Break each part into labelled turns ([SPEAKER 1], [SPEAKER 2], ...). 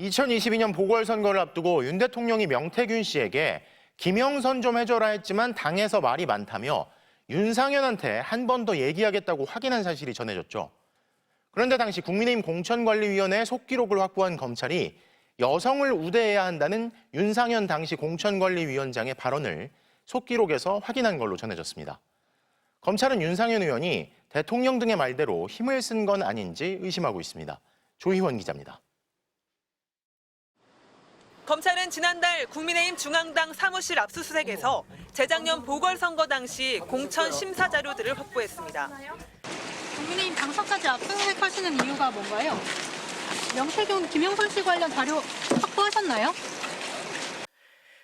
[SPEAKER 1] 2022년 보궐선거를 앞두고 윤 대통령이 명태균 씨에게 김영선 좀 해줘라 했지만 당에서 말이 많다며 윤상현한테 한 번 더 얘기하겠다고 확인한 사실이 전해졌죠. 그런데 당시 국민의힘 공천관리위원회 속기록을 확보한 검찰이 여성을 우대해야 한다는 윤상현 당시 공천관리위원장의 발언을 속기록에서 확인한 걸로 전해졌습니다. 검찰은 윤상현 의원이 대통령 등의 말대로 힘을 쓴 건 아닌지 의심하고 있습니다. 조희원 기자입니다.
[SPEAKER 2] 검찰은 지난달 국민의힘 중앙당 사무실 압수수색에서 재작년 보궐선거 당시 공천 심사 자료들을 확보했습니다.
[SPEAKER 3] 국민의힘 당사까지 압수수색하시는 이유가 뭔가요? 명태균, 김영선 씨 관련 자료 확보하셨나요?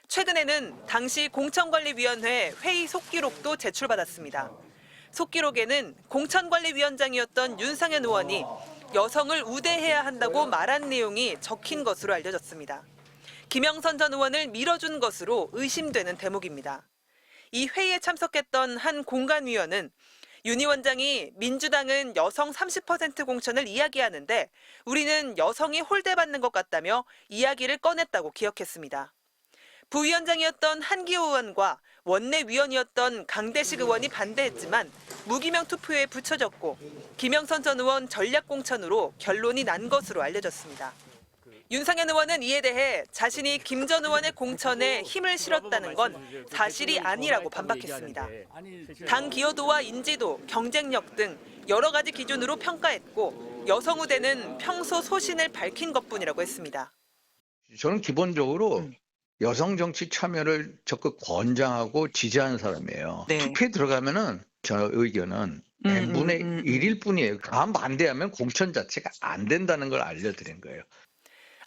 [SPEAKER 2] 최근에는 당시 공천관리위원회 회의 속기록도 제출받았습니다. 속기록에는 공천관리위원장이었던 윤상현 의원이 여성을 우대해야 한다고 말한 내용이 적힌 것으로 알려졌습니다. 김영선 전 의원을 밀어준 것으로 의심되는 대목입니다. 이 회의에 참석했던 한 공관위원은 윤 위원장이 민주당은 여성 30% 공천을 이야기하는데 우리는 여성이 홀대받는 것 같다며 이야기를 꺼냈다고 기억했습니다. 부위원장이었던 한기호 의원과 원내위원이었던 강대식 의원이 반대했지만 무기명 투표에 붙여졌고 김영선 전 의원 전략공천으로 결론이 난 것으로 알려졌습니다. 윤상현 의원은 이에 대해 자신이 김 전 의원의 공천에 힘을 실었다는 건 사실이 아니라고 반박했습니다. 당 기여도와 인지도, 경쟁력 등 여러 가지 기준으로 평가했고 여성 우대는 평소 소신을 밝힌 것뿐이라고 했습니다.
[SPEAKER 4] 저는 기본적으로 여성 정치 참여를 적극 권장하고 지지하는 사람이에요.
[SPEAKER 2] 네.
[SPEAKER 4] 투표에 들어가면은 저 의견은 n분의 1일 뿐이에요. 다음 반대하면 공천 자체가 안 된다는 걸 알려드린 거예요.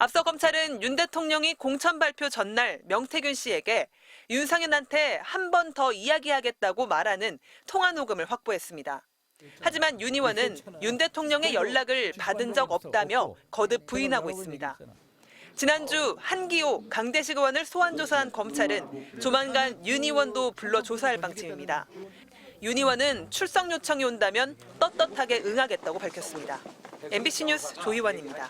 [SPEAKER 2] 앞서 검찰은 윤 대통령이 공천 발표 전날 명태균 씨에게 윤상현한테 한 번 더 이야기하겠다고 말하는 통화 녹음을 확보했습니다. 하지만 윤 의원은 윤 대통령의 연락을 받은 적 없다며 거듭 부인하고 있습니다. 지난주 한기호, 강대식 의원을 소환 조사한 검찰은 조만간 윤 의원도 불러 조사할 방침입니다. 윤 의원은 출석 요청이 온다면 떳떳하게 응하겠다고 밝혔습니다. MBC 뉴스 조희원입니다.